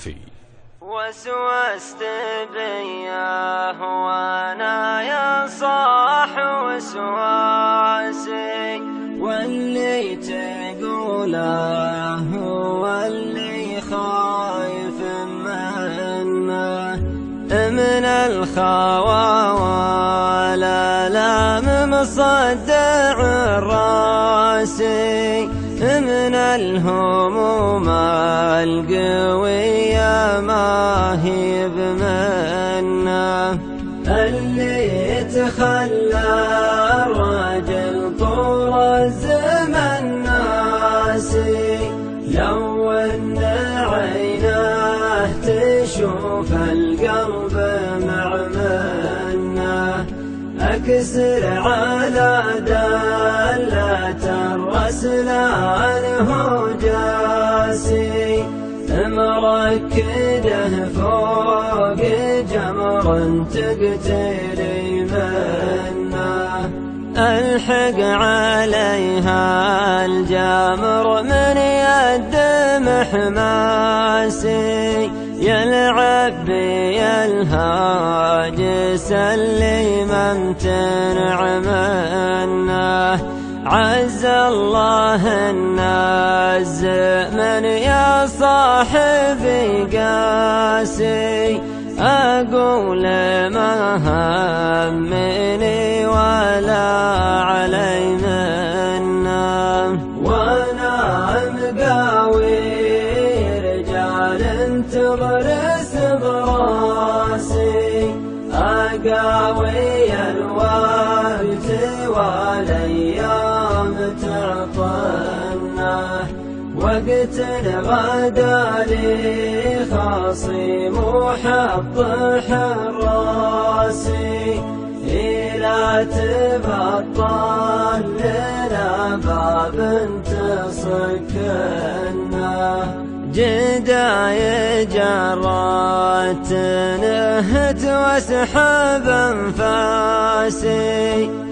الحنفي. وسوست بياه وانا يا صاح وسواسي، واللي تقوله هو اللي خايف منه من الخوا ولا لام مصدع راسي، من الهموم القوية ما هي بمنه، اللي يتخلى الرجل طول الزمن ناسي، لو ان عينه تشوف القلب معمنه، اكسر على دلة الرسلان هو جاسي، مركده فوق جمر تقتلي منه، الحق عليها الجمر من يد محماسي، يلعب بي الهاجس اللي ما امتنع منه، عز الله الناز من يا صاحبي قاسي، أقول ما همني ولا علي منه، وانا مقاوي رجال تغرس براسي، أقاوي الوقت والايام تعطنا، وقت غدا لي خصيم وحط حراسي، إلى تبطل لنا باب تصكنا، جداي جرات نهت واسحب انفاسي،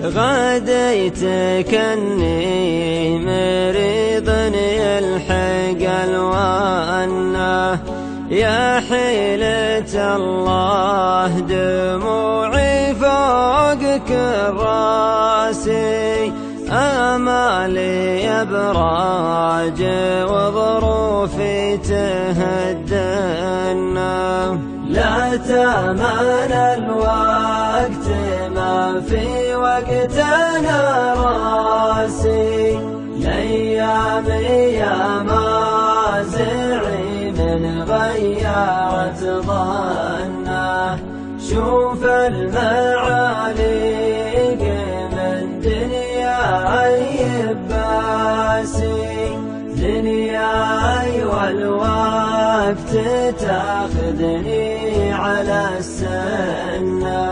غديت كني مريض يلحق الوانه، يا حيلة الله دموعي فوق كراسي، آمالي أبراج وظروفي تهدنا، لا تامان الوقت ما في وقتنا راسي، الأيام يا مازعي من غيرت ظنه، شوف المعاليق من دنياي باسي، دنياي والوقت تاخذني على السنه.